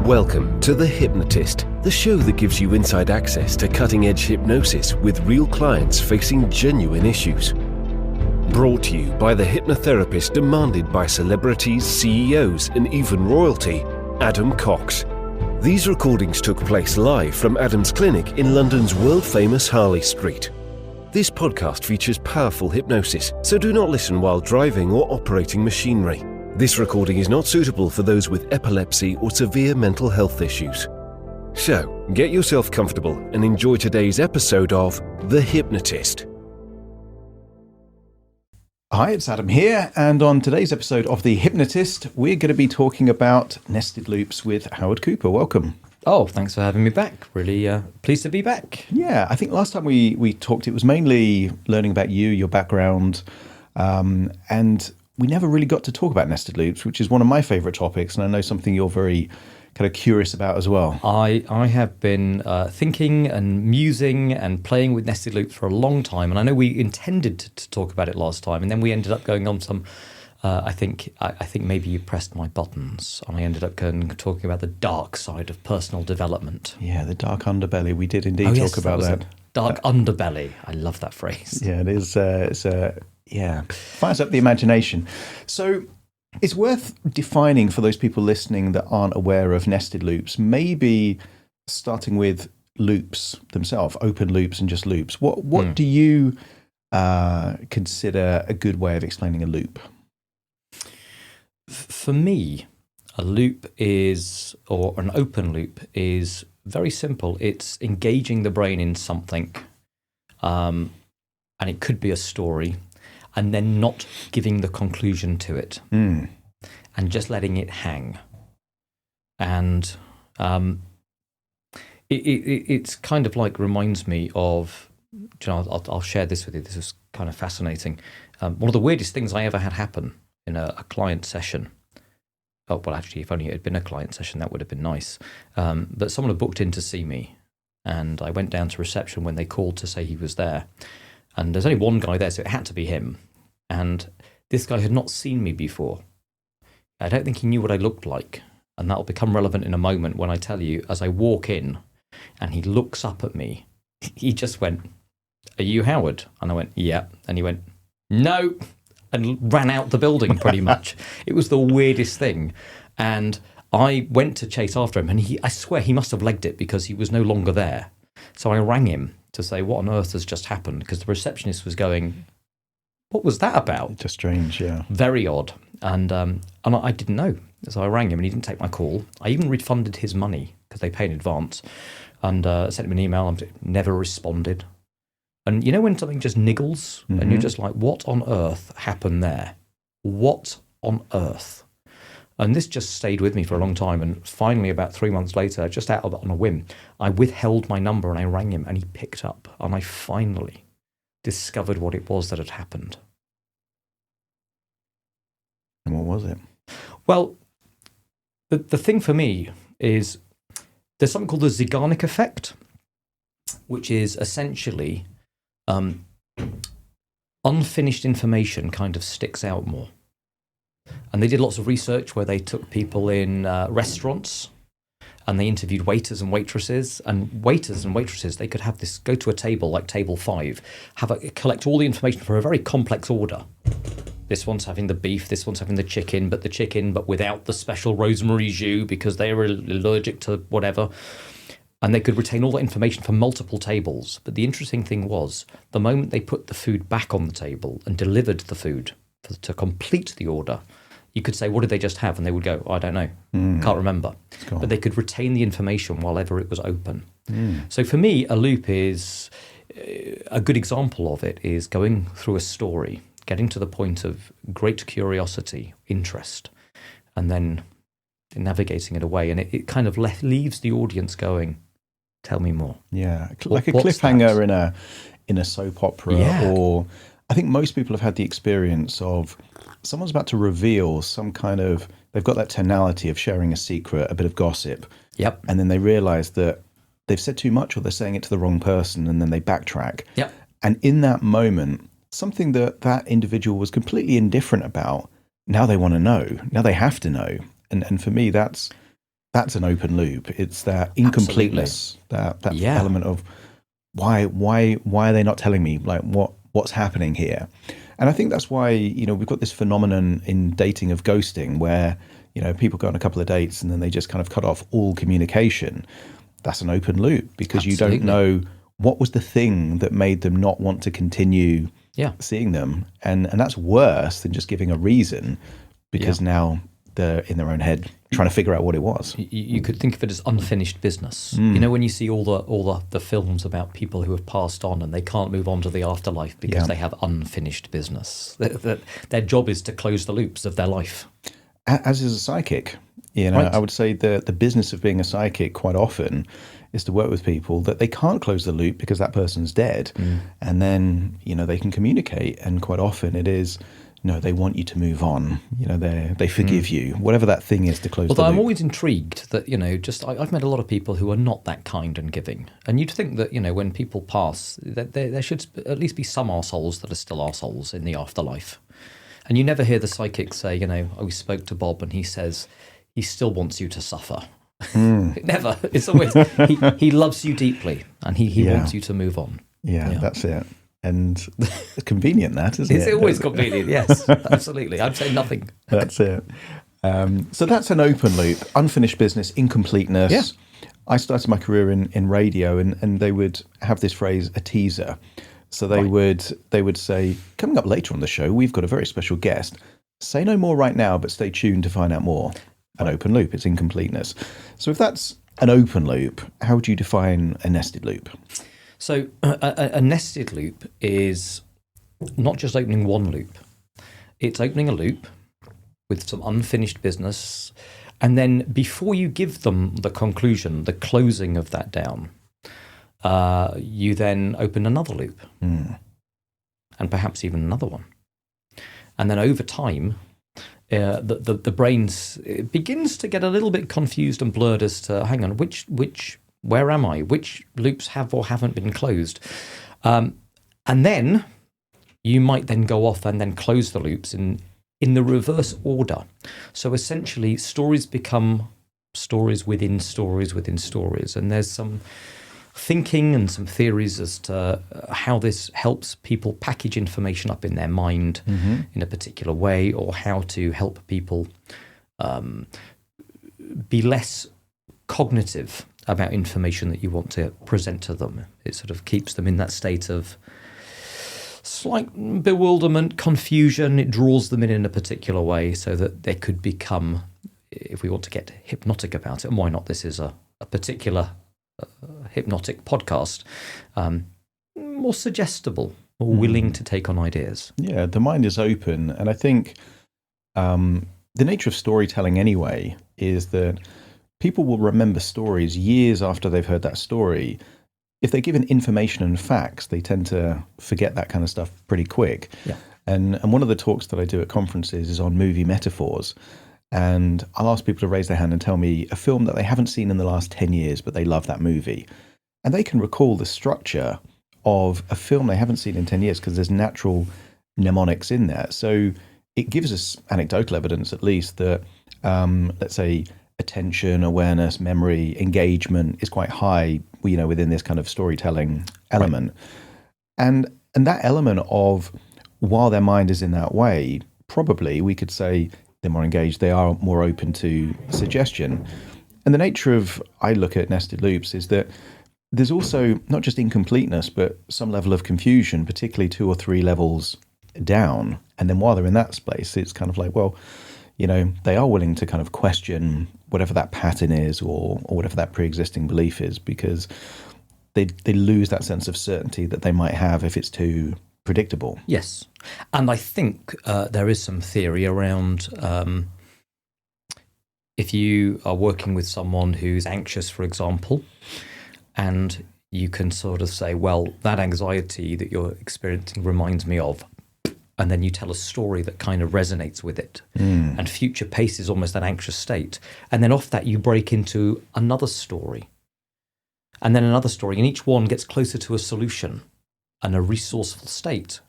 Welcome to The Hypnotist, the show that gives you inside access to cutting-edge hypnosis with real clients facing genuine issues. Brought to you by the hypnotherapist demanded by celebrities, CEOs, and even royalty, Adam Cox. These recordings took place live from Adam's clinic in London's world-famous Harley Street. This podcast features powerful hypnosis, so do not listen while driving or operating machinery. This recording is not suitable for those with epilepsy or severe mental health issues. So, get yourself comfortable and enjoy today's episode of The Hypnotist. Hi, it's Adam here, and on today's episode of The Hypnotist, we're going to be talking about nested loops with Howard Cooper. Welcome. Oh, thanks for having me back. Really pleased to be back. Yeah, I think last time we talked, it was mainly learning about you, your background, and we never really got to talk about nested loops, which is one of my favourite topics, and I know something you're very kind of curious about as well. I have been thinking and musing and playing with nested loops for a long time, and I know we intended to talk about it last time, and then we ended up going on some. I think maybe you pressed my buttons, and I ended up talking about the dark side of personal development. Yeah, the dark underbelly. We did indeed talk about that. Dark underbelly. I love that phrase. Yeah, it is. Yeah, fires up the imagination. So it's worth defining for those people listening that aren't aware of nested loops, maybe starting with loops themselves, open loops and just loops. What do you consider a good way of explaining a loop? For me, a loop is, or an open loop is very simple. It's engaging the brain in something, and it could be a story, and then not giving the conclusion to it, and just letting it hang. And it's kind of like reminds me of, I'll share this with you. This is kind of fascinating. One of the weirdest things I ever had happen in a client session. Oh, well, actually, if only it had been a client session, that would have been nice. But someone had booked in to see me, and I went down to reception when they called to say he was there. And there's only one guy there, so it had to be him. And this guy had not seen me before. I don't think he knew what I looked like. And that'll become relevant in a moment when I tell you, as I walk in and he looks up at me, he just went, "Are you Howard?" And I went, "Yeah." And he went, "No," and ran out the building pretty much. It was the weirdest thing. And I went to chase after him, and I swear he must have legged it because he was no longer there. So I rang him to say, what on earth has just happened? Because the receptionist was going, "What was that about?" Just strange, yeah. Very odd. And I didn't know. So I rang him and he didn't take my call. I even refunded his money because they pay in advance, and sent him an email and never responded. And you know when something just niggles and you're just like, what on earth happened there? What on earth? And this just stayed with me for a long time. And finally, about 3 months later, just out of on a whim, I withheld my number and I rang him and he picked up. And I finally discovered what it was that had happened. And what was it? Well, the thing for me is there's something called the Zeigarnik effect, which is essentially unfinished information kind of sticks out more. And they did lots of research where they took people in restaurants and they interviewed waiters and waitresses. And waiters and waitresses, they could have this, go to a table like table 5, collect all the information for a very complex order. This one's having the beef, this one's having the chicken, but without the special rosemary jus because they were allergic to whatever. And they could retain all that information for multiple tables. But the interesting thing was, the moment they put the food back on the table and delivered the food to complete the order, you could say, what did they just have? And they would go, I don't know, can't remember. But they could retain the information while ever it was open. So for me, a loop is, a good example of it is going through a story, getting to the point of great curiosity, interest, and then navigating it away. And it kind of leaves the audience going, tell me more. Yeah, like a cliffhanger in a soap opera, or I think most people have had the experience of someone's about to reveal some kind of, they've got that tonality of sharing a secret, a bit of gossip. Yep. And then they realize that they've said too much or they're saying it to the wrong person, and then they backtrack. Yep. And in that moment, something that individual was completely indifferent about, now they want to know. Now they have to know. And for me, that's that's an open loop. It's that incompleteness, that element of why are they not telling me, like, what's happening here? And I think that's why, we've got this phenomenon in dating of ghosting where, people go on a couple of dates and then they just kind of cut off all communication. That's an open loop because you don't know what was the thing that made them not want to continue seeing them. And that's worse than just giving a reason, because now they're in their own head trying to figure out what it was. You could think of it as unfinished business. When you see all the films about people who have passed on and they can't move on to the afterlife because they have unfinished business. Their job is to close the loops of their life. As is a psychic. I would say the business of being a psychic quite often is to work with people that they can't close the loop because that person's dead. And then, they can communicate. And quite often it is, no, they want you to move on. They forgive you, whatever that thing is to close the loop. Although I'm always intrigued that, I've met a lot of people who are not that kind and giving. And you'd think that, when people pass, that there should at least be some arseholes that are still arseholes in the afterlife. And you never hear the psychic say, we spoke to Bob and he says he still wants you to suffer. Never. It's always, he loves you deeply and he wants you to move on. Yeah, that's it. And it's convenient, that, isn't it? It's always convenient, yes, absolutely. I'd say nothing. That's it. So that's an open loop, unfinished business, incompleteness. Yeah. I started my career in radio, and they would have this phrase, a teaser. So they would say, coming up later on the show, we've got a very special guest. Say no more right now, but stay tuned to find out more. An open loop, it's incompleteness. So if that's an open loop, how would you define a nested loop? So a nested loop is not just opening one loop. It's opening a loop with some unfinished business. And then before you give them the conclusion, the closing of that down, you then open another loop and perhaps even another one. And then over time, the brain begins to get a little bit confused and blurred as to, hang on, where am I? Which loops have or haven't been closed? And then you might then go off and then close the loops in the reverse order. So essentially, stories become stories within stories within stories. And there's some thinking and some theories as to how this helps people package information up in their mind in a particular way, or how to help people be less cognitive about information that you want to present to them. It sort of keeps them in that state of slight bewilderment, confusion. It draws them in a particular way so that they could become, if we want to get hypnotic about it, and why not, this is a particular hypnotic podcast, more suggestible, more willing to take on ideas. Yeah, the mind is open. And I think the nature of storytelling anyway is that people will remember stories years after they've heard that story. If they're given information and facts, they tend to forget that kind of stuff pretty quick. Yeah. And one of the talks that I do at conferences is on movie metaphors. And I'll ask people to raise their hand and tell me a film that they haven't seen in the last 10 years, but they love that movie. And they can recall the structure of a film they haven't seen in 10 years because there's natural mnemonics in there. So it gives us anecdotal evidence, at least, that, let's say, attention, awareness, memory, engagement is quite high, within this kind of storytelling element. Right. And that element of, while their mind is in that way, probably we could say they're more engaged, they are more open to suggestion. And the nature of, I look at nested loops, is that there's also not just incompleteness, but some level of confusion, particularly 2 or 3 levels down. And then while they're in that space, it's kind of like, well, they are willing to kind of question whatever that pattern is or whatever that pre-existing belief is, because they lose that sense of certainty that they might have if it's too predictable. Yes. And I think there is some theory around if you are working with someone who's anxious, for example, and you can sort of say, well, that anxiety that you're experiencing reminds me of, and then you tell a story that kind of resonates with it. And future pace is almost that anxious state. And then off that, you break into another story, and then another story, and each one gets closer to a solution and a resourceful state.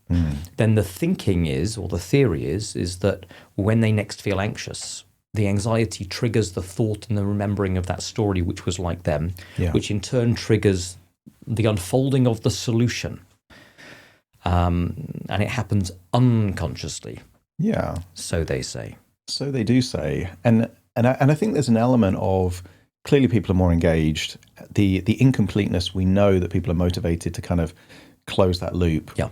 Then the thinking is, or the theory is that when they next feel anxious, the anxiety triggers the thought and the remembering of that story, which was like them, Yeah. which in turn triggers the unfolding of the solution. And it happens unconsciously. Yeah. So they say. So they do say. And I think there's an element of, clearly people are more engaged. The incompleteness, we know that people are motivated to kind of close that loop. Yeah.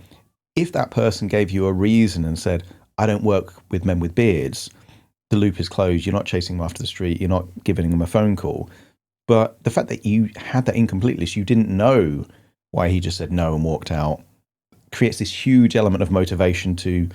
If that person gave you a reason and said, I don't work with men with beards, the loop is closed. You're not chasing them after the street. You're not giving them a phone call. But the fact that you had that incompleteness, you didn't know why he just said no and walked out, creates this huge element of motivation to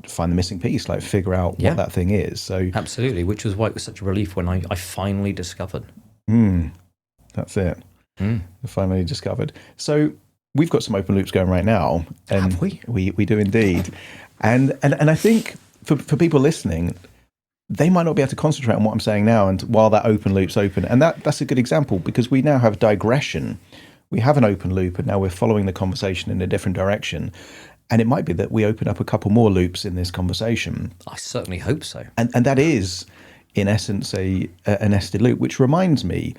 find the missing piece, like figure out what that thing is. So absolutely, which was why it was such a relief when I finally discovered. That's it. I finally discovered. So we've got some open loops going right now. And have we? We do indeed. And I think for people listening, they might not be able to concentrate on what I'm saying now, and while that open loop's open. And that's a good example, because we now have digression. We have an open loop, and now we're following the conversation in a different direction. And it might be that we open up a couple more loops in this conversation. I certainly hope so. And that is, in essence, a nested loop, which reminds me,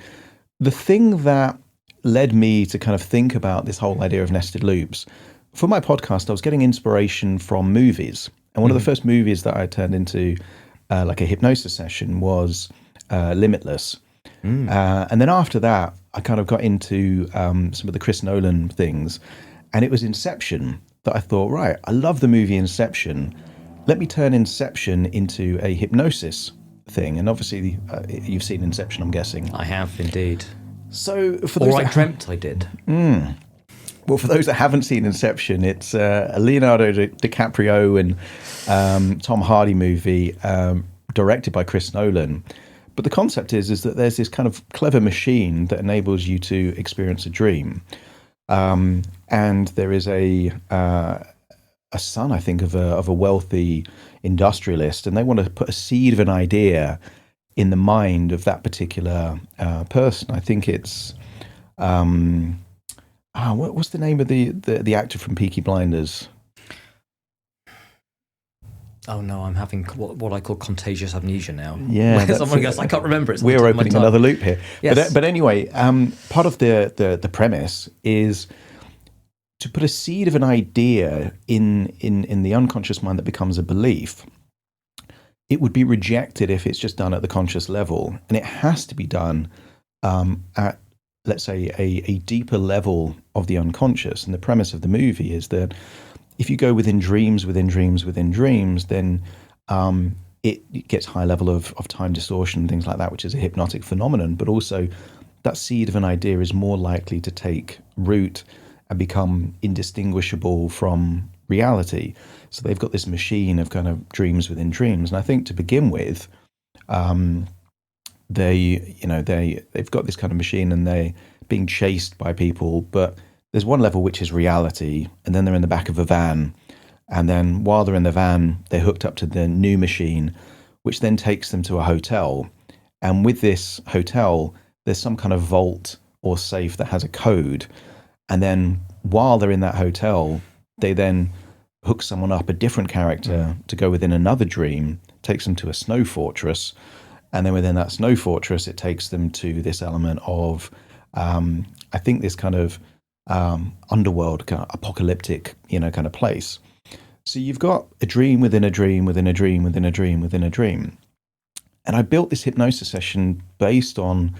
the thing that led me to kind of think about this whole idea of nested loops, for my podcast, I was getting inspiration from movies. And one of the first movies that I turned into like a hypnosis session was Limitless. And then after that, I kind of got into some of the Chris Nolan things. And it was Inception that I thought, right, I love the movie Inception. Let me turn Inception into a hypnosis thing. And obviously, you've seen Inception, I'm guessing. I have indeed. So for those I dreamt I did. Well, for those that haven't seen Inception, it's a Leonardo DiCaprio and Tom Hardy movie directed by Chris Nolan. But the concept is that there's this kind of clever machine that enables you to experience a dream. And there is a son, I think, of a wealthy industrialist, and they want to put a seed of an idea in the mind of that particular person. I think it's what's the name of the actor from Peaky Blinders? Oh no, I'm having what I call contagious amnesia now. Yeah, someone goes, I can't remember. We're opening another loop here. Yes. But anyway, part of the premise is to put a seed of an idea in the unconscious mind that becomes a belief. It would be rejected if it's just done at the conscious level, and it has to be done at, let's say, a deeper level of the unconscious. And the premise of the movie is that if you go within dreams, then it gets high level of time distortion and things like that, which is a hypnotic phenomenon. But also that seed of an idea is more likely to take root and become indistinguishable from reality. So they've got this machine of kind of dreams within dreams. And I think to begin with, they've got this kind of machine and they're being chased by people, but there's one level which is reality, and then they're in the back of a van, and then while they're in the van, they're hooked up to the new machine, which then takes them to a hotel. And with this hotel, there's some kind of vault or safe that has a code. And then while they're in that hotel, they then hook someone up, a different character, to go within another dream, takes them to a snow fortress. And then within that snow fortress, it takes them to this element of, I think, this kind of underworld, kind of apocalyptic, kind of place. So you've got a dream within a dream within a dream within a dream within a dream. And I built this hypnosis session based on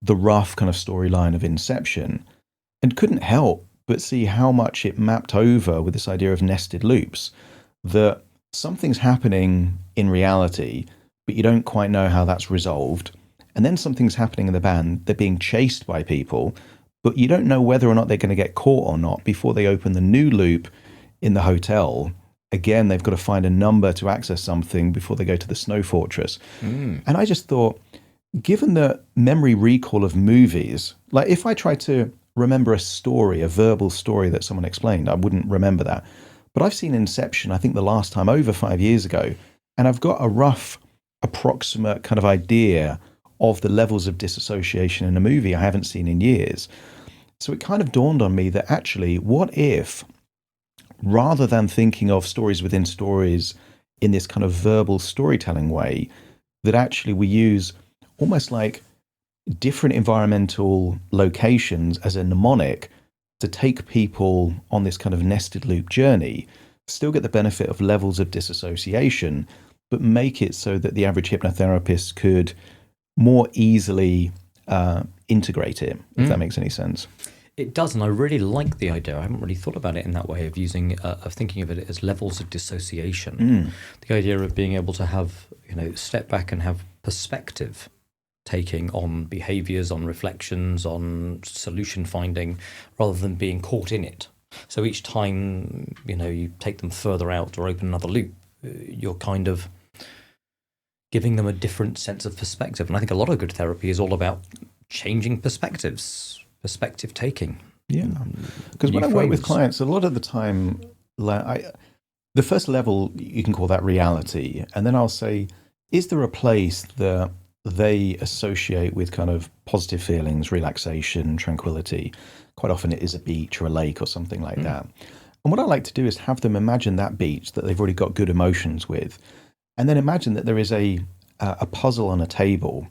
the rough kind of storyline of Inception, and couldn't help but see how much it mapped over with this idea of nested loops, that something's happening in reality, but you don't quite know how that's resolved. And then something's happening in the band, they're being chased by people, but you don't know whether or not they're going to get caught or not before they open the new loop in the hotel. Again, they've got to find a number to access something before they go to the snow fortress. And I just thought, given the memory recall of movies, like if I try to remember a story, a verbal story that someone explained, I wouldn't remember that. But I've seen Inception, I think the last time, over 5 years ago, and I've got a rough, approximate kind of idea of the levels of disassociation in a movie I haven't seen in years. So it kind of dawned on me that actually, what if, rather than thinking of stories within stories in this kind of verbal storytelling way that actually we use almost like different environmental locations as a mnemonic to take people on this kind of nested loop journey, still get the benefit of levels of disassociation, but make it so that the average hypnotherapist could more easily integrate it, if that makes any sense. It does, and I really like the idea. I haven't really thought about it in that way of thinking of it as levels of dissociation. The idea of being able to have, step back and have perspective taking on behaviors, on reflections, on solution finding, rather than being caught in it. So each time, you take them further out or open another loop, you're kind of giving them a different sense of perspective. And I think a lot of good therapy is all about changing perspectives. Perspective taking. Yeah, because when I work with clients, a lot of the time, the first level, you can call that reality. And then I'll say, is there a place that they associate with kind of positive feelings, relaxation, tranquility? Quite often it is a beach or a lake or something like that. And what I like to do is have them imagine that beach that they've already got good emotions with. And then imagine that there is a puzzle on a table,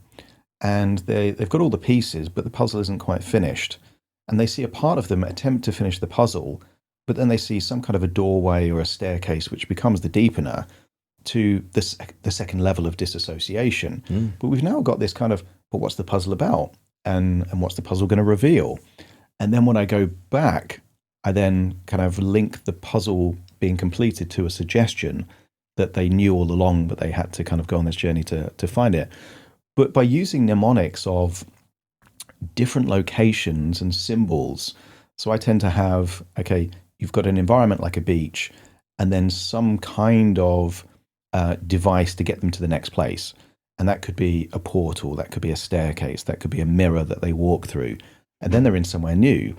and they've got all the pieces, but the puzzle isn't quite finished. And they see a part of them attempt to finish the puzzle, but then they see some kind of a doorway or a staircase, which becomes the deepener to the second level of disassociation. But we've now got this kind of, but what's the puzzle about? And what's the puzzle going to reveal? And then when I go back, I then kind of link the puzzle being completed to a suggestion that they knew all along, but they had to kind of go on this journey to find it. But by using mnemonics of different locations and symbols, so I tend to have, okay, you've got an environment like a beach, and then some kind of device to get them to the next place. And that could be a portal, that could be a staircase, that could be a mirror that they walk through. And then they're in somewhere new.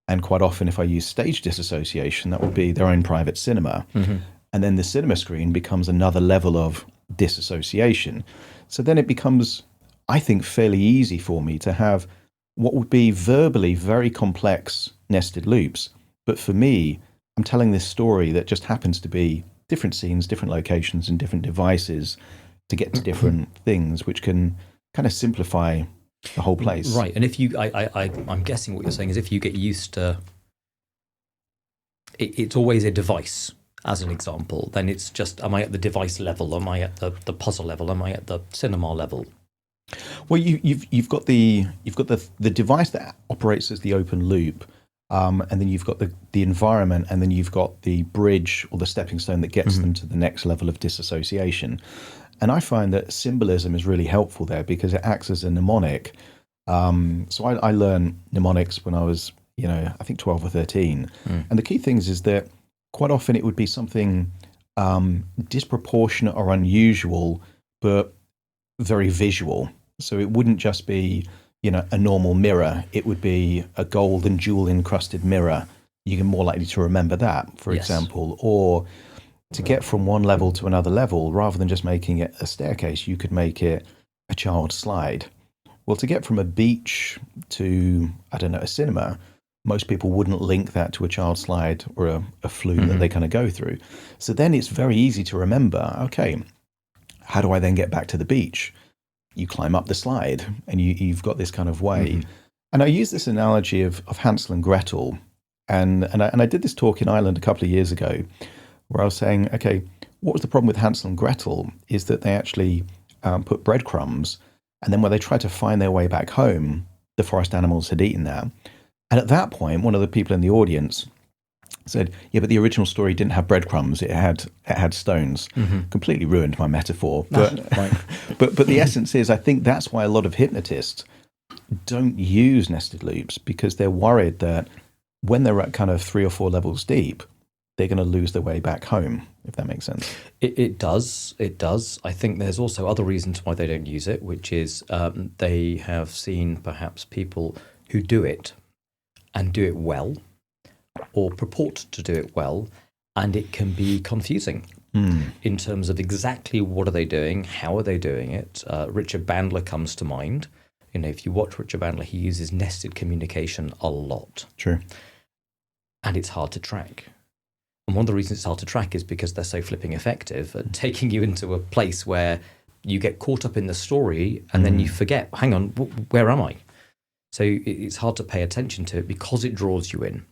And quite often, if I use stage disassociation, that would be their own private cinema. And then the cinema screen becomes another level of disassociation. So then it becomes, I think, fairly easy for me to have what would be verbally very complex nested loops. But for me, I'm telling this story that just happens to be different scenes, different locations, and different devices to get to different things, which can kind of simplify the whole place. Right. And if I'm guessing what you're saying is if you get used to, it's always a device. As an example, then it's just, am I at the device level? Am I at the puzzle level? Am I at the cinema level? Well, you've got the device that operates as the open loop, and then you've got the environment, and then you've got the bridge or the stepping stone that gets them to the next level of disassociation. And I find that symbolism is really helpful there because it acts as a mnemonic. So I learned mnemonics when I was, I think 12 or 13, and the key things is that quite often it would be something disproportionate or unusual, but very visual. So it wouldn't just be, a normal mirror. It would be a gold and jewel encrusted mirror. You're more likely to remember that, for example. Or to get from one level to another level, rather than just making it a staircase, you could make it a child slide. Well, to get from a beach to, a cinema, most people wouldn't link that to a child slide or a flume that they kind of go through. So then it's very easy to remember, okay, how do I then get back to the beach? You climb up the slide and you've got this kind of way. And I use this analogy of Hansel and Gretel. And I did this talk in Ireland a couple of years ago where I was saying, okay, what was the problem with Hansel and Gretel is that they actually put breadcrumbs, and then when they tried to find their way back home, the forest animals had eaten that. And at that point, one of the people in the audience said, yeah, but the original story didn't have breadcrumbs, it had stones. Completely ruined my metaphor. But, but the essence is, I think that's why a lot of hypnotists don't use nested loops, because they're worried that when they're at kind of 3 or 4 levels deep, they're going to lose their way back home, if that makes sense. It does. I think there's also other reasons why they don't use it, which is they have seen perhaps people who do it and do it well, or purport to do it well, and it can be confusing in terms of exactly what are they doing, how are they doing it. Richard Bandler comes to mind. If you watch Richard Bandler, he uses nested communication a lot. True. And it's hard to track. And one of the reasons it's hard to track is because they're so flipping effective at taking you into a place where you get caught up in the story and then you forget, hang on, where am I? So it's hard to pay attention to it because it draws you in.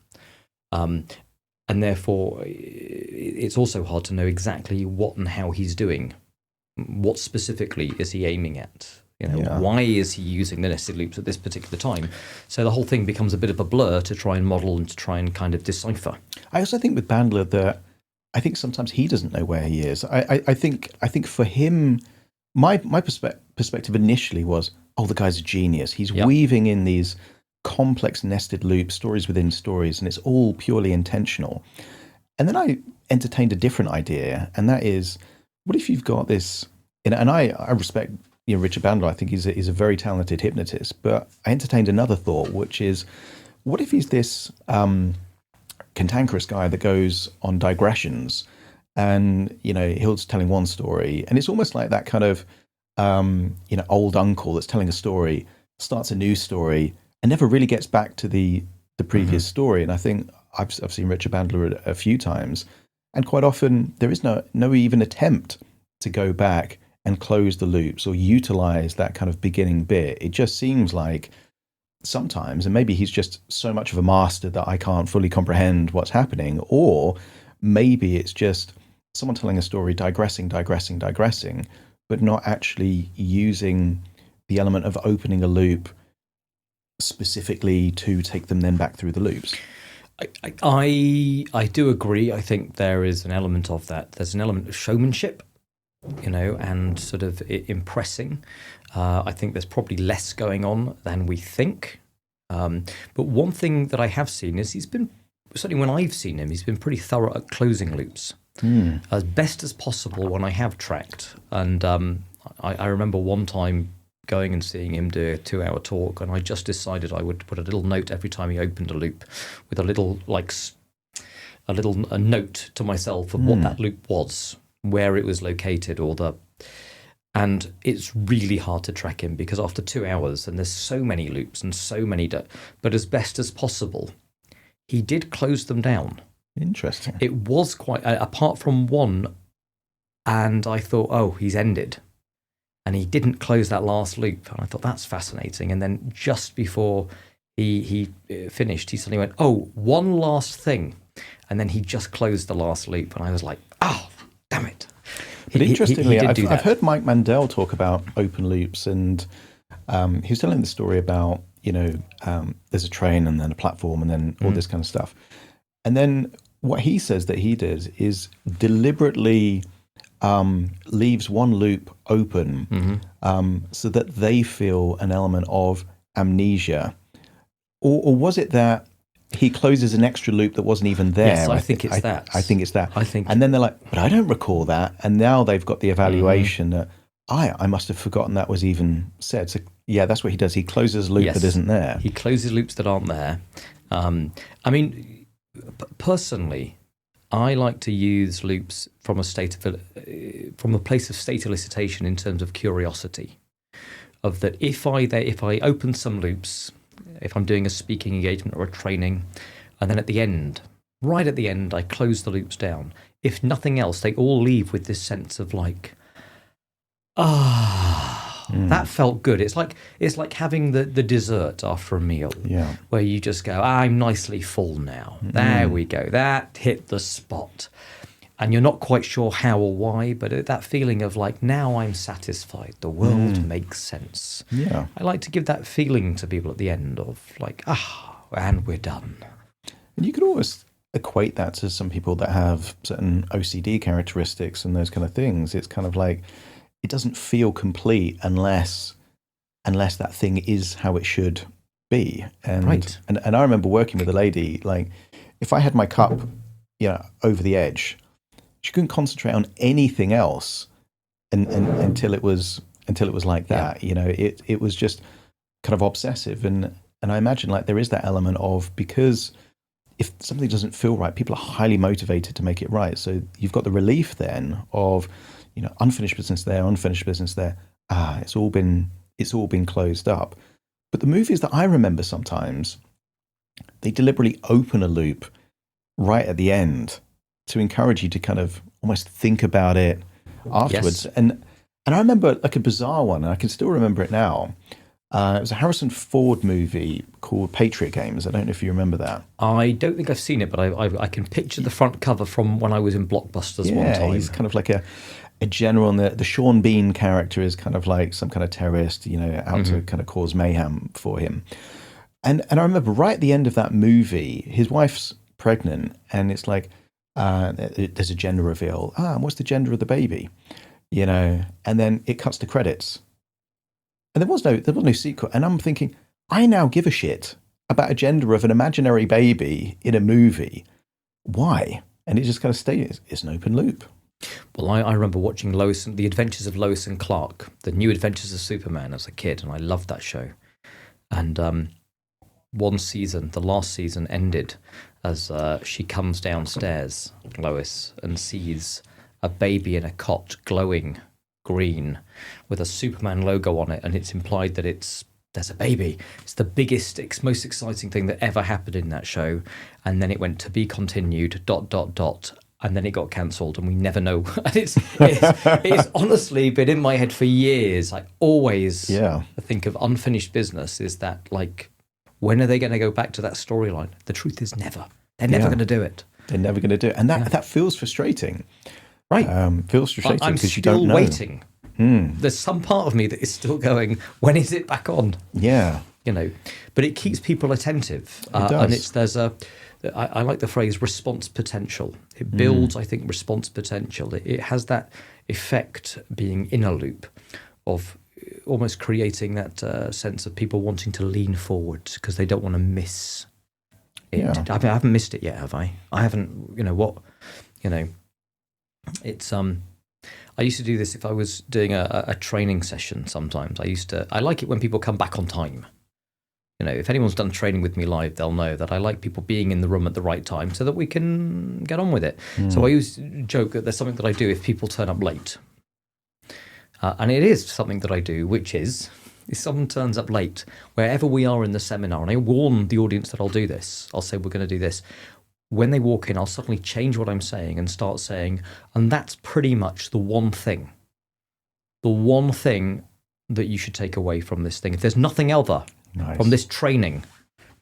And therefore, it's also hard to know exactly what and how he's doing. What specifically is he aiming at? Why is he using the nested loops at this particular time? So the whole thing becomes a bit of a blur to try and model and to try and kind of decipher. I also think with Bandler that I think sometimes he doesn't know where he is. I think for him, my perspective initially was, oh, the guy's a genius. He's weaving in these complex nested loops, stories within stories, and it's all purely intentional. And then I entertained a different idea, and that is, what if you've got this? And I respect Richard Bandler. I think he's a very talented hypnotist. But I entertained another thought, which is, what if he's this cantankerous guy that goes on digressions, and he'll just telling one story, and it's almost like that kind of old uncle that's telling a story, starts a new story, and never really gets back to the previous story. And I think I've seen Richard Bandler a few times, and quite often there is no even attempt to go back and close the loops or utilize that kind of beginning bit. It just seems like sometimes, and maybe he's just so much of a master that I can't fully comprehend what's happening, or maybe it's just someone telling a story, digressing, but not actually using the element of opening a loop specifically to take them then back through the loops. I do agree. I think there is an element of that. There's an element of showmanship, and sort of impressing. I think there's probably less going on than we think. But one thing that I have seen is he's been, certainly when I've seen him, he's been pretty thorough at closing loops. As best as possible when I have tracked. And I remember one time going and seeing him do a 2-hour talk, and I just decided I would put a little note every time he opened a loop with a note to myself of what that loop was, where it was located, and it's really hard to track him because after 2 hours, and there's so many loops and so many, but as best as possible, he did close them down. Interesting. It was quite, apart from one, and I thought, oh, he's ended. And he didn't close that last loop. And I thought, that's fascinating. And then just before he finished, he suddenly went, oh, one last thing. And then he just closed the last loop. And I was like, oh, damn it. But interestingly, he I've heard Mike Mandel talk about open loops, and he was telling the story about, there's a train and then a platform and then all this kind of stuff. And then what he says that he did is deliberately leaves one loop open so that they feel an element of amnesia. Or was it that he closes an extra loop that wasn't even there? Yes, I think it's that. I think it's that. And then they're like, but I don't recall that. And now they've got the evaluation that I must have forgotten that was even said. So yeah, that's what he does. He closes a loop that isn't there. He closes loops that aren't there. I mean, personally, I like to use loops from a place of state elicitation in terms of curiosity. Of that, if I open some loops, if I'm doing a speaking engagement or a training, and then at the end, right at the end, I close the loops down. If nothing else, they all leave with this sense of like, that felt good. It's like having the dessert after a meal, where you just go, I'm nicely full now. There we go. That hit the spot. And you're not quite sure how or why, but that feeling of like, now I'm satisfied. The world makes sense. Yeah. I like to give that feeling to people at the end of like, and we're done. And you could always equate that to some people that have certain OCD characteristics and those kind of things. It's kind of like, it doesn't feel complete unless that thing is how it should be. And, right. And I remember working with a lady, like, if I had my cup, over the edge, she couldn't concentrate on anything else until it was like that. It was just kind of obsessive. And I imagine like there is that element of, because if something doesn't feel right, people are highly motivated to make it right. So you've got the relief then of, unfinished business there, unfinished business there. It's all been closed up. But the movies that I remember sometimes, they deliberately open a loop right at the end to encourage you to kind of almost think about it afterwards. Yes. And I remember like a bizarre one, and I can still remember it now. It was a Harrison Ford movie called Patriot Games. I don't know if you remember that. I don't think I've seen it, but I can picture the front cover from when I was in Blockbusters one Yeah, time. he's kind of like a general, and the Sean Bean character is kind of like some kind of terrorist, out to kind of cause mayhem for him. And I remember right at the end of that movie, his wife's pregnant, and it's like there's a gender reveal. And what's the gender of the baby? And then it cuts to credits. And there was no sequel. And I'm thinking, I now give a shit about a gender of an imaginary baby in a movie. Why? And it just kind of stays. It's an open loop. Well, I remember watching The Adventures of Lois and Clark, The New Adventures of Superman as a kid, and I loved that show. And one season, the last season, ended as she comes downstairs, Lois, and sees a baby in a cot glowing green with a Superman logo on it, and it's implied that there's a baby. It's the biggest, most exciting thing that ever happened in that show. And then it went to be continued, ... And then it got cancelled, and we never know. And it's honestly been in my head for years. I always think of unfinished business is that, like, when are they going to go back to that storyline? The truth is never. They're never going to do it. They're never going to do it. And that feels frustrating. Right. Feels frustrating because you don't know. I'm still waiting. There's some part of me that is still going, when is it back on? Yeah. But it keeps people attentive. It does. And I like the phrase response potential. It builds, I think, response potential. It has that effect, being in a loop, of almost creating that sense of people wanting to lean forward because they don't want to miss it. Yeah. I haven't missed it yet, have I? I haven't, it's I used to do this if I was doing a training session sometimes. I like it when people come back on time. If anyone's done training with me live, they'll know that I like people being in the room at the right time so that we can get on with it. So I used to joke that there's something that I do if people turn up late. And it is something that I do, which is if someone turns up late, wherever we are in the seminar, and I warn the audience that I'll do this, I'll say we're going to do this. When they walk in, I'll suddenly change what I'm saying and start saying, and that's pretty much the one thing that you should take away from this thing. If there's nothing other from this training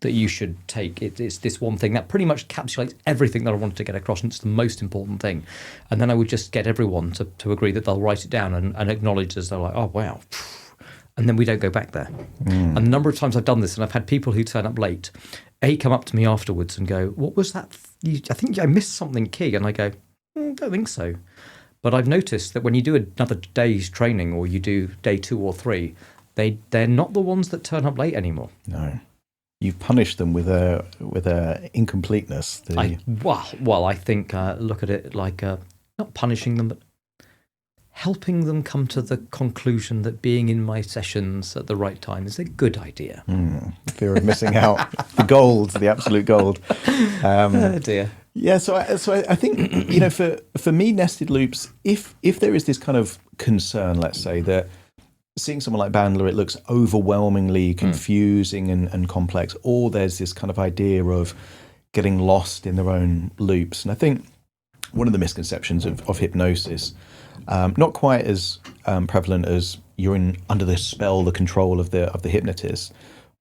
that you should take, it's this one thing that pretty much encapsulates everything that I wanted to get across, and it's the most important thing. And then I would just get everyone to agree that they'll write it down and acknowledge as they're like, oh, wow. And then we don't go back there. And the number of times I've done this, and I've had people who turn up late, come up to me afterwards and go, what was that? I think I missed something key. And I go, don't think so. But I've noticed that when you do another day's training, or you do day 2 or 3, they're not the ones that turn up late anymore. No. You've punished them with a incompleteness. I think look at it like not punishing them, but helping them come to the conclusion that being in my sessions at the right time is a good idea. Fear of missing out. The absolute gold. Oh dear. Yeah, so I think for me, nested loops. If there is this kind of concern, let's say that seeing someone like Bandler, it looks overwhelmingly confusing and complex, or there's this kind of idea of getting lost in their own loops. And I think one of the misconceptions of hypnosis, not quite as prevalent as you're under the spell, the control of the hypnotist,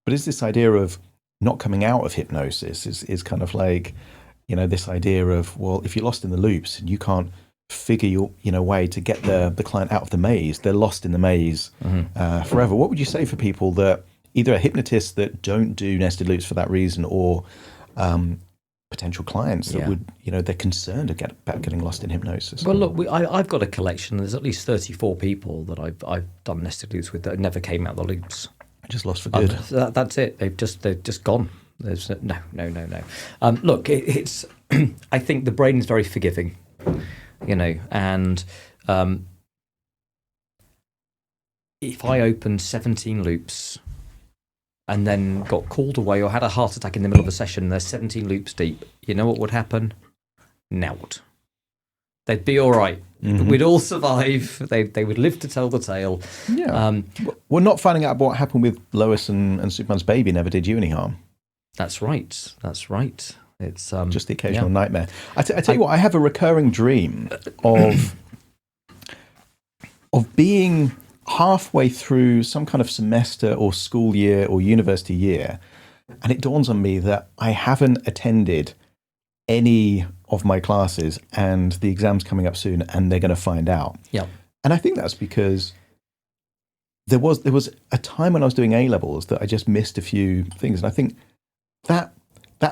but is this idea of not coming out of hypnosis is kind of like, this idea of, well, if you're lost in the loops and you can't figure your way to get the client out of the maze, they're lost in the maze forever. What would you say for people that either are hypnotists that don't do nested loops for that reason, or potential clients that would, they're concerned about getting lost in hypnosis? Well, look, I've got a collection. There's at least 34 people that I've done nested loops with that never came out of the loops. Just lost for good. That's it. They've just gone. There's no. Look, it's. I think the brain is very forgiving, and if I opened 17 loops and then got called away or had a heart attack in the middle of a session, they're 17 loops deep, you know what would happen? Nowt. They'd be all right. We'd all survive. They would live to tell the tale. Yeah. Well, not finding out what happened with Lois and Superman's baby never did you any harm. That's right. It's just the occasional nightmare. I tell you what, I have a recurring dream of being halfway through some kind of semester or school year or university year, and it dawns on me that I haven't attended any of my classes, and the exam's coming up soon, and they're going to find out. Yeah. And I think that's because there was a time when I was doing A levels that I just missed a few things, and I think that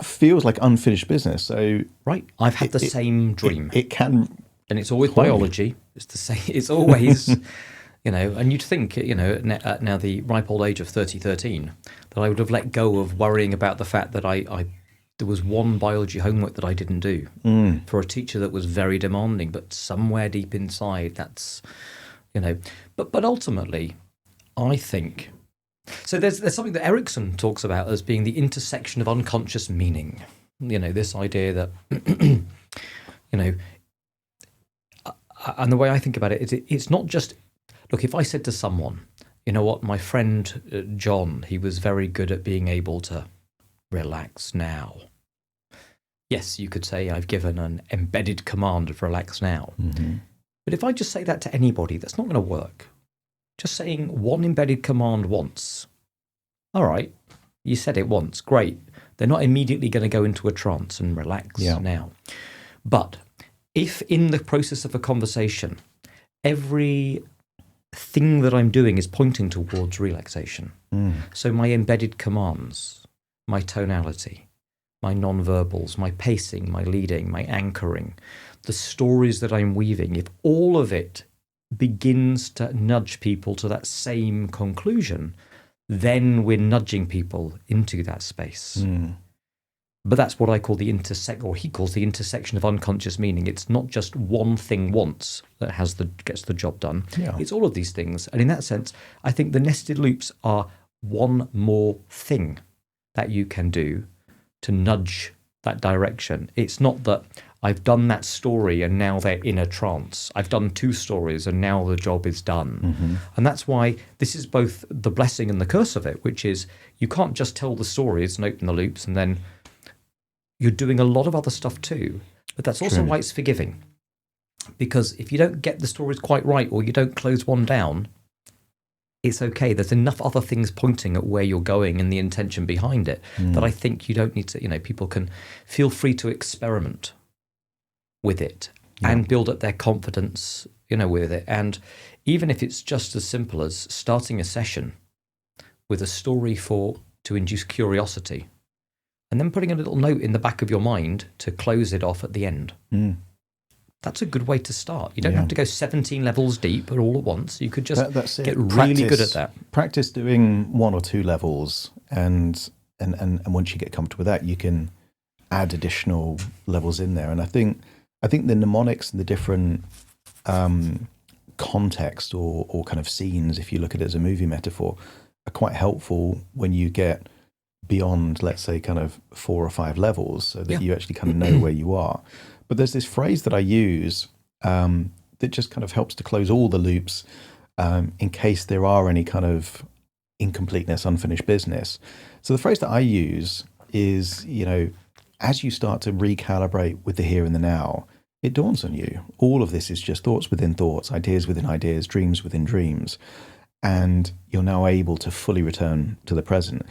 feels like unfinished business. So right, I've had the same dream. It can, and it's always biology. It's the same. It's always, and you'd think, at now the ripe old age of 13, that I would have let go of worrying about the fact that there was one biology homework that I didn't do for a teacher that was very demanding, but somewhere deep inside, that's, but ultimately, I think. So there's something that Erickson talks about as being the intersection of unconscious meaning. This idea that, and the way I think about it is it's not just, look, if I said to someone, you know what, my friend John, he was very good at being able to relax now. Yes, you could say I've given an embedded command of relax now. Mm-hmm. But if I just say that to anybody, that's not going to work. Just saying one embedded command once. All right, you said it once, great. They're not immediately going to go into a trance and relax now. But if in the process of a conversation, every thing that I'm doing is pointing towards relaxation. So my embedded commands, my tonality, my non-verbals, my pacing, my leading, my anchoring, the stories that I'm weaving, if all of it begins to nudge people to that same conclusion, then we're nudging people into that space. But that's what I call or he calls the intersection of unconscious meaning. It's not just one thing once that gets the job done. Yeah. It's all of these things. And in that sense, I think the nested loops are one more thing that you can do to nudge that direction. It's not that I've done that story and now they're in a trance. I've done 2 stories and now the job is done. Mm-hmm. And that's why this is both the blessing and the curse of it, which is you can't just tell the stories and open the loops and then you're doing a lot of other stuff too. But that's also why it's forgiving. Because if you don't get the stories quite right or you don't close one down, it's okay. There's enough other things pointing at where you're going and the intention behind it that I think you don't need to, people can feel free to experiment with it and build up their confidence, with it. And even if it's just as simple as starting a session with a story to induce curiosity and then putting a little note in the back of your mind to close it off at the end. That's a good way to start. You don't have to go 17 levels deep all at once. You could just get really good at that. Practice doing 1 or 2 levels, and once you get comfortable with that, you can add additional levels in there. And I think the mnemonics and the different context or kind of scenes, if you look at it as a movie metaphor, are quite helpful when you get beyond, let's say, kind of 4 or 5 levels, so that you actually kind of know where you are. But there's this phrase that I use that just kind of helps to close all the loops in case there are any kind of incompleteness, unfinished business. So the phrase that I use is, as you start to recalibrate with the here and the now, it dawns on you. All of this is just thoughts within thoughts, ideas within ideas, dreams within dreams. And you're now able to fully return to the present.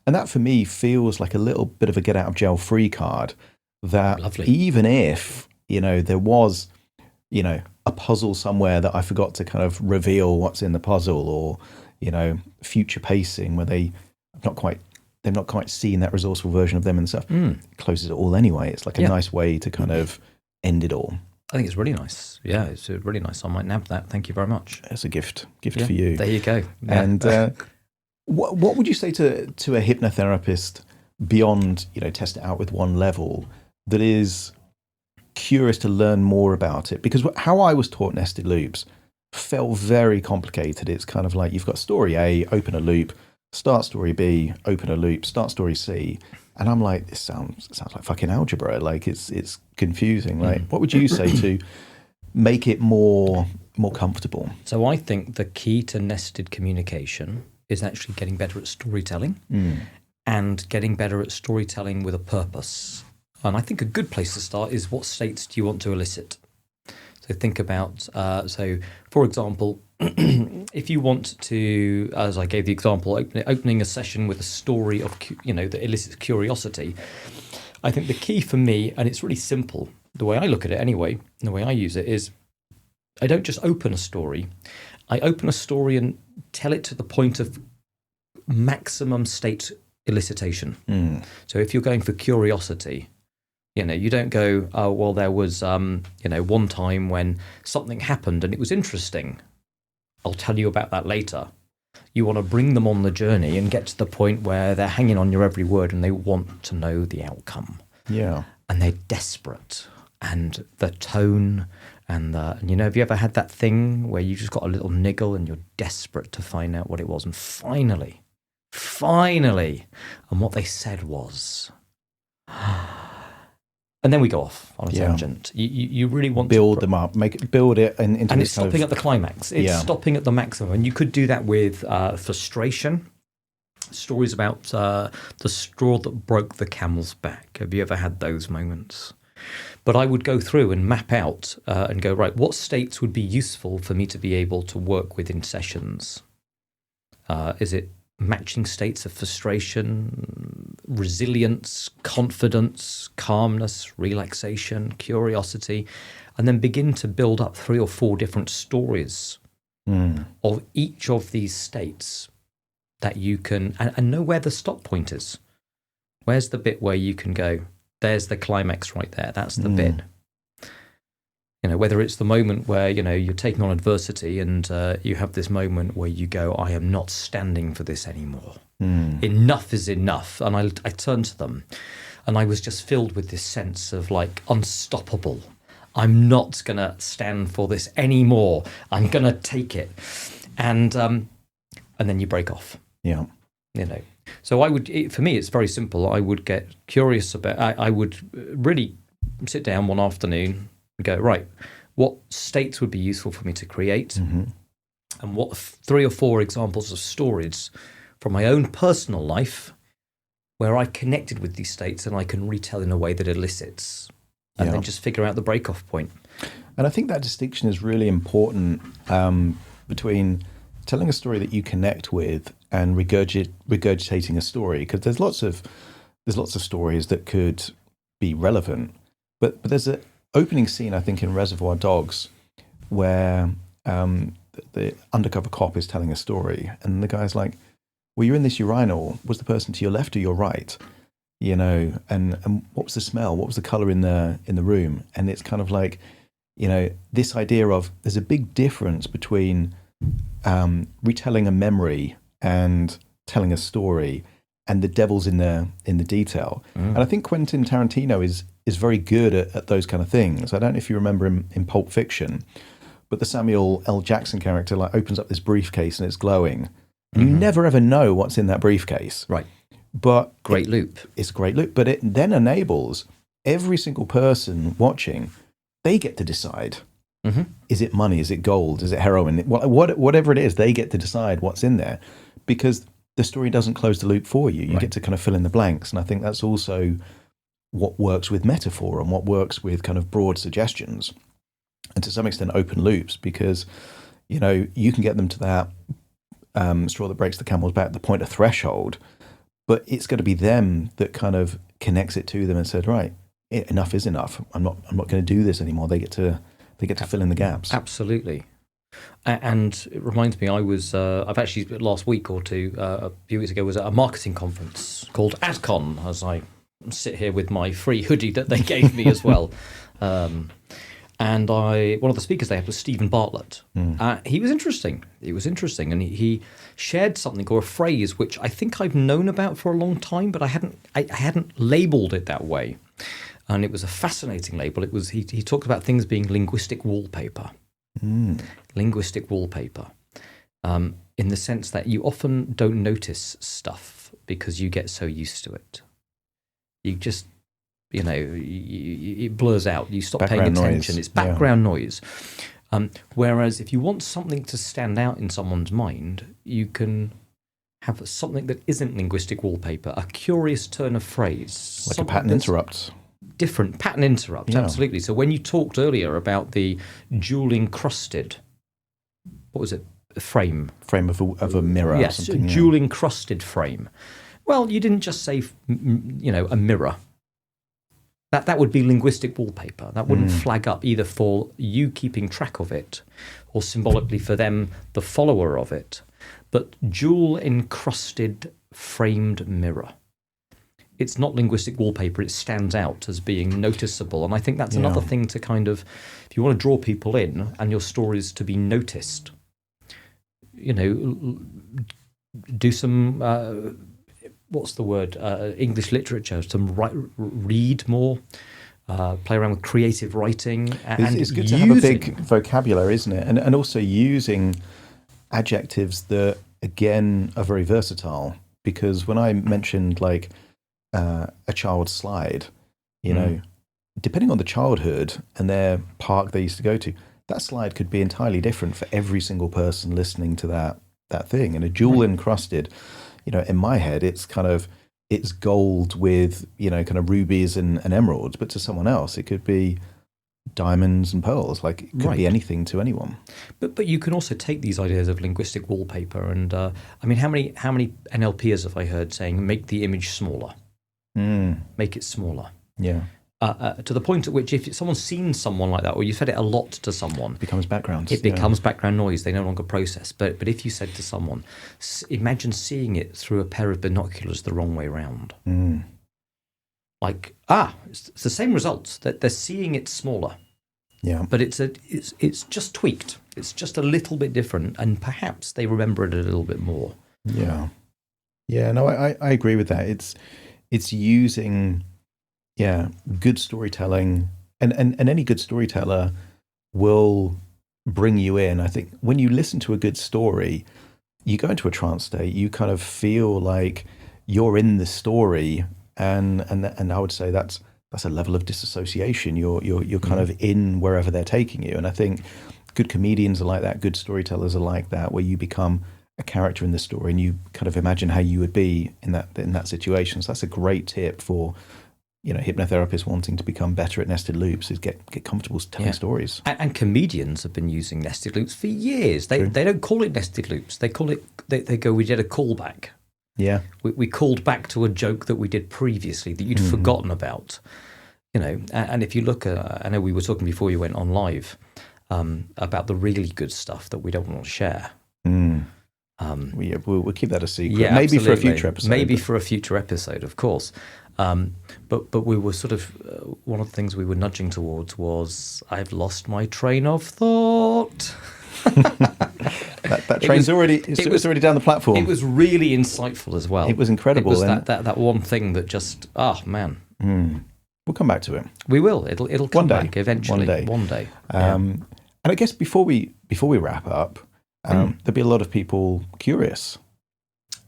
And that for me feels like a little bit of a get out of jail free card. That Lovely. Even if, there was, a puzzle somewhere that I forgot to kind of reveal what's in the puzzle, or, future pacing where they've not quite seen that resourceful version of them and stuff, closes it all anyway. It's like a nice way to kind of end it all. I think it's really nice. Yeah, it's really nice. I might nab that. Thank you very much. It's a gift for you. There you go. Yeah. And what would you say to a hypnotherapist beyond, test it out with 1 level, that is curious to learn more about it? Because how I was taught nested loops felt very complicated. It's kind of like you've got story A, open a loop, start story B, open a loop, start story C. And I'm like, this sounds like fucking algebra. Like it's confusing. Like, what would you say to make it more comfortable? So I think the key to nested communication is actually getting better at storytelling and getting better at storytelling with a purpose. And I think a good place to start is, what states do you want to elicit? So think about, so for example, if you want to, as I gave the example, opening a session with a story of, that elicits curiosity, I think the key for me, and it's really simple, the way I look at it anyway, the way I use it is, I don't just open a story. I open a story and tell it to the point of maximum state elicitation. So if you're going for curiosity, you don't go, oh, well, there was, one time when something happened and it was interesting. I'll tell you about that later. You want to bring them on the journey and get to the point where they're hanging on your every word and they want to know the outcome. Yeah. And they're desperate. And the tone and have you ever had that thing where you just got a little niggle and you're desperate to find out what it was? And finally, and what they said was... And then we go off on a tangent. You really want build to them up, build it, and it's stopping at the climax. It's stopping at the maximum, and you could do that with frustration. Stories about the straw that broke the camel's back. Have you ever had those moments? But I would go through and map out and go, right, what states would be useful for me to be able to work with in sessions? Is it matching states of frustration, resilience, confidence, calmness, relaxation, curiosity, and then begin to build up 3 or 4 different stories of each of these states that you can, and know where the stop point is. Where's the bit where you can go, there's the climax right there, that's the bit. Whether it's the moment where, you're taking on adversity and you have this moment where you go, I am not standing for this anymore. Enough is enough. And I turned to them and I was just filled with this sense of like unstoppable. I'm not going to stand for this anymore. I'm going to take it. And then you break off. Yeah. So for me, it's very simple. I would get curious about, I would really sit down one afternoon, go, right, what states would be useful for me to create, and what 3 or 4 examples of stories from my own personal life where I connected with these states and I can retell in a way that elicits, and then just figure out the break-off point. And I think that distinction is really important between telling a story that you connect with and regurgitating a story, because there's lots of stories that could be relevant, but there's a opening scene, I think, in Reservoir Dogs, where the undercover cop is telling a story, and the guy's like, well, you're in this urinal. Was the person to your left or your right? And what was the smell? What was the color in the room? And it's kind of like, this idea of there's a big difference between retelling a memory and telling a story, and the devil's in the detail. And I think Quentin Tarantino is very good at those kind of things. I don't know if you remember him in Pulp Fiction, but the Samuel L. Jackson character opens up this briefcase and it's glowing. And you never ever know what's in that briefcase. Right. But great loop. It's a great loop. But it then enables every single person watching, they get to decide. Is it money? Is it gold? Is it heroin? Whatever it is, they get to decide what's in there, because the story doesn't close the loop for you. You get to kind of fill in the blanks. And I think that's also what works with metaphor and what works with kind of broad suggestions, and to some extent open loops, because you can get them to that straw that breaks the camel's back, the point of threshold, but it's got to be them that kind of connects it to them and said, right, enough is enough. I'm not going to do this anymore. They get to fill in the gaps. Absolutely. And it reminds me, I've actually, last week or two, a few weeks ago, was at a marketing conference called AdCon, as I sit here with my free hoodie that they gave me as well. And one of the speakers they had was Stephen Bartlett. He was interesting. And he shared something or a phrase which I think I've known about for a long time, but I hadn't labelled it that way. And it was a fascinating label. It was he talked about things being linguistic wallpaper. Linguistic wallpaper, in the sense that you often don't notice stuff because you get so used to it. You just, it blurs out. You stop paying attention. It's background noise. Whereas if you want something to stand out in someone's mind, you can have something that isn't linguistic wallpaper, a curious turn of phrase. Like a pattern interrupt. different. Pattern interrupt, absolutely. So when you talked earlier about the jewel encrusted, what was it? Frame of a mirror. Yes, or something, jewel encrusted frame. Well, you didn't just say, a mirror. That would be linguistic wallpaper. That wouldn't flag up either for you keeping track of it or symbolically for them, the follower of it. But jewel encrusted framed mirror. It's not linguistic wallpaper. It stands out as being noticeable. And I think that's another thing to kind of, if you want to draw people in and your stories to be noticed, do some, what's the word, English literature, read more, play around with creative writing. And it's good to have a big vocabulary, isn't it? And also using adjectives that, again, are very versatile. Because when I mentioned like a child's slide, depending on the childhood and their park they used to go to, that slide could be entirely different for every single person listening to that thing. And a jewel encrusted, in my head, it's gold with, kind of rubies and emeralds. But to someone else, it could be diamonds and pearls. Like it could be anything to anyone. But you can also take these ideas of linguistic wallpaper and, how many NLPers have I heard saying, make the image smaller? Make it smaller. Yeah. To the point at which if someone's seen someone like that, or you said it a lot to someone, it becomes background. It becomes background noise. They no longer process. But if you said to someone, imagine seeing it through a pair of binoculars the wrong way round. Like, it's the same results. That they're seeing it smaller. Yeah. But it's just tweaked. It's just a little bit different, and perhaps they remember it a little bit more. Yeah. Yeah. No, I agree with that. It's using. Yeah, good storytelling, and any good storyteller will bring you in. I think when you listen to a good story, you go into a trance state. You kind of feel like you're in the story, and I would say that's a level of disassociation. You're kind of in wherever they're taking you. And I think good comedians are like that. Good storytellers are like that, where you become a character in the story and you kind of imagine how you would be in that situation. So that's a great tip for hypnotherapists wanting to become better at nested loops, is get comfortable telling stories. And comedians have been using nested loops for years. They don't call it nested loops. They call it, they go, we did a callback. Yeah. We called back to a joke that we did previously that you'd forgotten about. And if you look at, I know we were talking before you went on live about the really good stuff that we don't want to share. We'll keep that a secret. Yeah, maybe absolutely. for a future episode. For a future episode, of course. But we were sort of one of the things we were nudging towards was I've lost my train of thought. that train's already down the platform. It was really insightful as well. It was incredible. It was that one thing that just man. We'll come back to it. We will. It'll come back eventually. One day. Yeah. And I guess before we wrap up, there'll be a lot of people curious.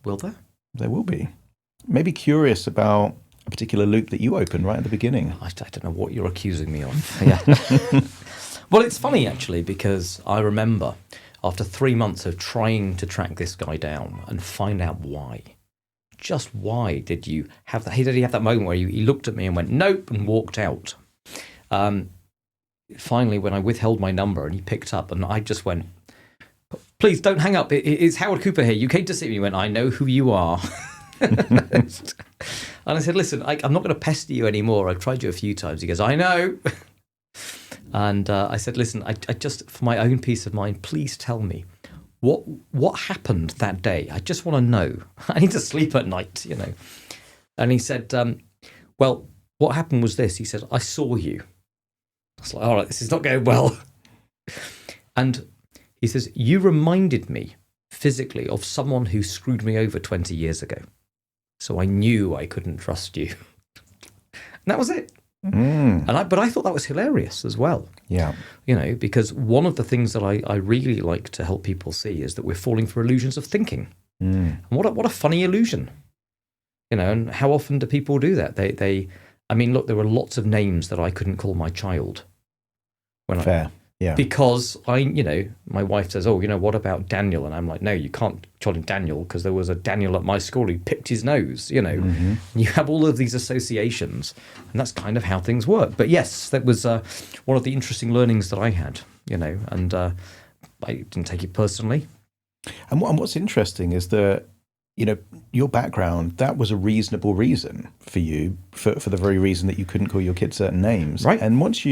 Will there? There will be. Maybe curious about a particular loop that you opened right at the beginning. I don't know what you're accusing me of. Yeah. Well, it's funny actually, because I remember after 3 months of trying to track this guy down and find out why. Just why did you have that? Did he have that moment where he looked at me and went, nope, and walked out? Finally, when I withheld my number and he picked up and I just went, please don't hang up. It's Howard Cooper here. You came to see me. He went, I know who you are. And I said, listen, I'm not going to pester you anymore. I've tried you a few times. He goes, I know. And I said, listen, I just, for my own peace of mind, please tell me what happened that day. I just want to know. I need to sleep at night, And he said, well, what happened was this. He said, I saw you. I was like, all right, this is not going well. And he says, you reminded me physically of someone who screwed me over 20 years ago. So I knew I couldn't trust you. And that was it. But I thought that was hilarious as well. Yeah. Because one of the things that I really like to help people see is that we're falling for illusions of thinking. And what a funny illusion. And how often do people do that? Look, there were lots of names that I couldn't call my child. Fair. Yeah. Because my wife says, "Oh, what about Daniel?" And I'm like, "No, you can't call him Daniel because there was a Daniel at my school who picked his nose." Mm-hmm. You have all of these associations, and that's kind of how things work. But yes, that was one of the interesting learnings that I had. And I didn't take it personally. And what's interesting is that your background, that was a reasonable reason for you, for the very reason that you couldn't call your kids certain names. Right. And once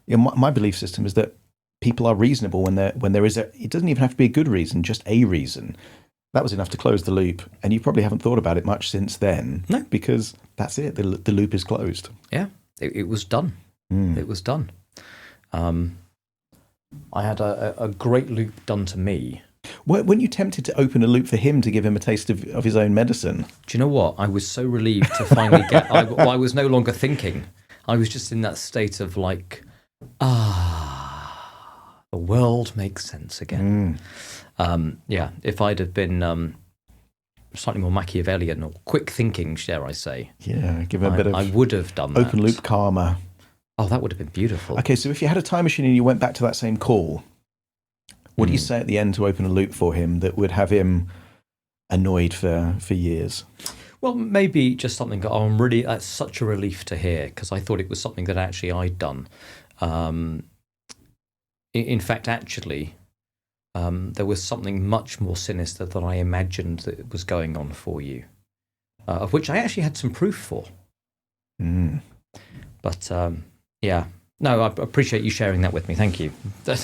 my belief system is that people are reasonable when there is it doesn't even have to be a good reason, just a reason. That was enough to close the loop. And you probably haven't thought about it much since then. No. Because that's it. The loop is closed. Yeah, it was done. It was done. I had a great loop done to me. When you tempted to open a loop for him to give him a taste of his own medicine? Do you know what? I was so relieved to finally get... I was no longer thinking. I was just in that state of like, the world makes sense again. Yeah, if I'd have been slightly more Machiavellian or quick thinking, dare I say. Yeah, give him a bit of... I would have done that. Open loop karma. Oh, that would have been beautiful. Okay, so if you had a time machine and you went back to that same call... What do you say at the end to open a loop for him that would have him annoyed for years? Well, maybe just something, that's such a relief to hear, because I thought it was something that actually I'd done. In fact, actually, there was something much more sinister than I imagined that was going on for you, of which I actually had some proof for. But, yeah. No, I appreciate you sharing that with me. Thank you. That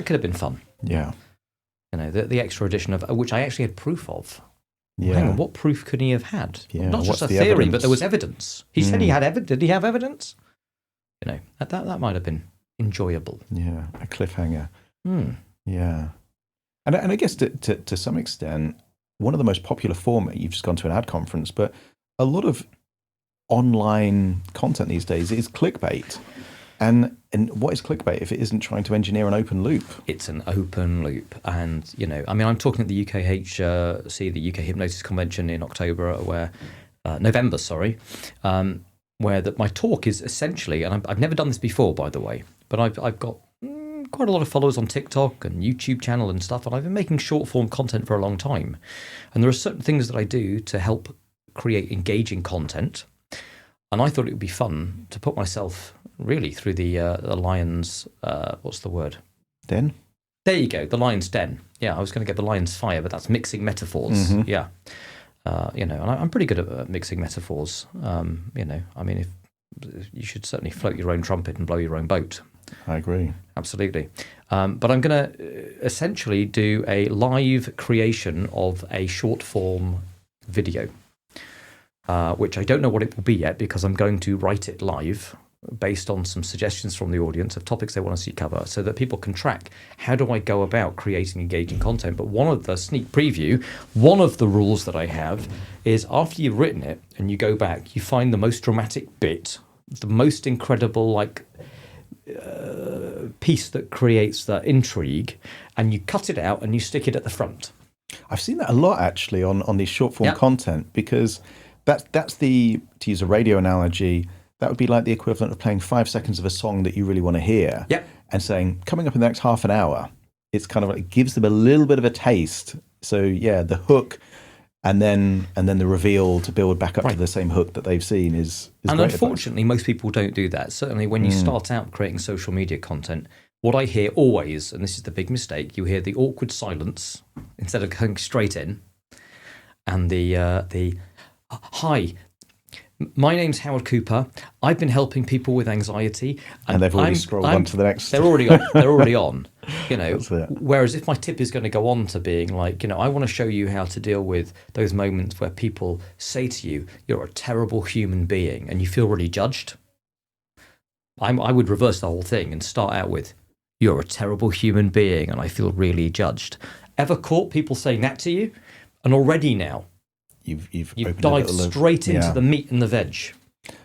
could have been fun. Yeah. The extra addition of which I actually had proof of. Yeah. Hang on, what proof could he have had? Yeah. Not just What's a the theory, evidence? but there was evidence. He said he had evidence. Did he have evidence? That might have been enjoyable. Yeah, a cliffhanger. Yeah. And I guess to some extent, one of the most popular format, you've just gone to an ad conference, but a lot of online content these days is clickbait. And what is clickbait if it isn't trying to engineer an open loop? It's an open loop. And, I'm talking at the UKHC, the UK Hypnosis Convention in November, where my talk is essentially, and I've never done this before, by the way, but I've got quite a lot of followers on TikTok and YouTube channel and stuff, and I've been making short form content for a long time. And there are certain things that I do to help create engaging content. And I thought it would be fun to put myself really through the lion's, what's the word? Den? There you go, the lion's den. Yeah, I was going to get the lion's fire, but that's mixing metaphors. Yeah. And I'm pretty good at mixing metaphors. If you should certainly float your own trumpet and blow your own boat. I agree. Absolutely. But I'm going to essentially do a live creation of a short form video. Which I don't know what it will be yet, because I'm going to write it live based on some suggestions from the audience of topics they want to see cover, so that people can track how do I go about creating engaging content. But one of the sneak preview, one of the rules that I have is after you've written it and you go back, you find the most dramatic bit, the most incredible piece that creates the intrigue, and you cut it out and you stick it at the front. I've seen that a lot actually on these short form content, because that's to use a radio analogy, that would be like the equivalent of playing 5 seconds of a song that you really want to hear and saying, coming up in the next half an hour, it's kind of like, it gives them a little bit of a taste. So yeah, the hook and then the reveal to build back up to the same hook that they've seen is and great unfortunately, most people don't do that. Certainly when you start out creating social media content, what I hear always, and this is the big mistake, you hear the awkward silence instead of going straight in, and the hi, my name's Howard Cooper. I've been helping people with anxiety, and they've already scrolled on to the next. They're already on. They're already on. That's it. Whereas if my tip is going to go on to being like, I want to show you how to deal with those moments where people say to you, "You're a terrible human being," and you feel really judged. I would reverse the whole thing and start out with, "You're a terrible human being, and I feel really judged." Ever caught people saying that to you? And already now, You've dived straight into the meat and the veg.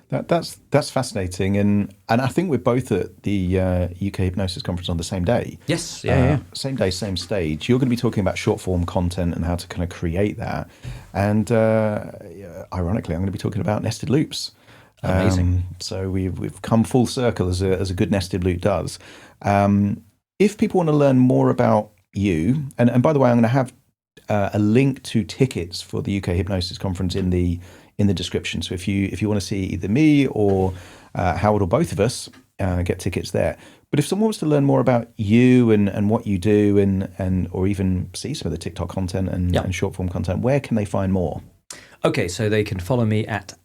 That's fascinating, and I think we're both at the UK Hypnosis Conference on the same day. Yes, same day, same stage. You're going to be talking about short form content and how to kind of create that, and ironically, I'm going to be talking about nested loops. Amazing. So we've come full circle as a good nested loop does. If people want to learn more about you, and by the way, I'm going to have a link to tickets for the UK Hypnosis Conference in the description. So if you want to see either me or Howard or both of us, get tickets there. But if someone wants to learn more about you and what you do, and or even see some of the TikTok content and short form content, where can they find more? Okay, so they can follow me at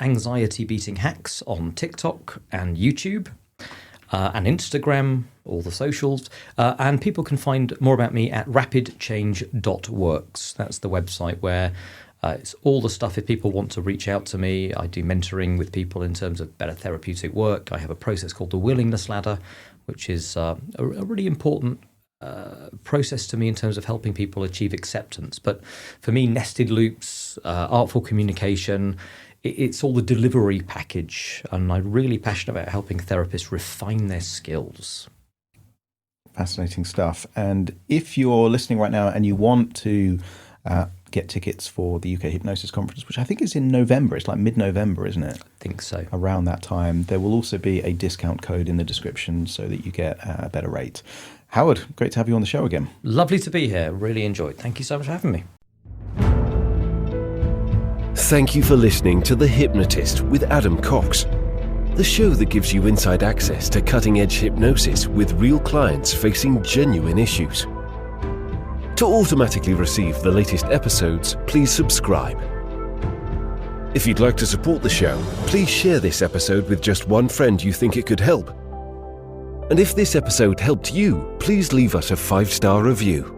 Anxiety Beating Hacks on TikTok and YouTube and Instagram, all the socials. And people can find more about me at rapidchange.works. That's the website where it's all the stuff. If people want to reach out to me, I do mentoring with people in terms of better therapeutic work. I have a process called the Willingness Ladder, which is a really important process to me in terms of helping people achieve acceptance. But for me, nested loops, artful communication, it's all the delivery package. And I'm really passionate about helping therapists refine their skills. Fascinating stuff. And if you're listening right now and you want to get tickets for the UK Hypnosis Conference, which I think is in November, it's like mid-November, isn't it? I think so. Around that time, there will also be a discount code in the description so that you get a better rate. Howard, great to have you on the show again. Lovely to be here. Really enjoyed. Thank you so much for having me. Thank you for listening to The Hypnotist with Adam Cox, the show that gives you inside access to cutting-edge hypnosis with real clients facing genuine issues. To automatically receive the latest episodes, please subscribe. If you'd like to support the show, please share this episode with just one friend you think it could help. And if this episode helped you, please leave us a 5-star review.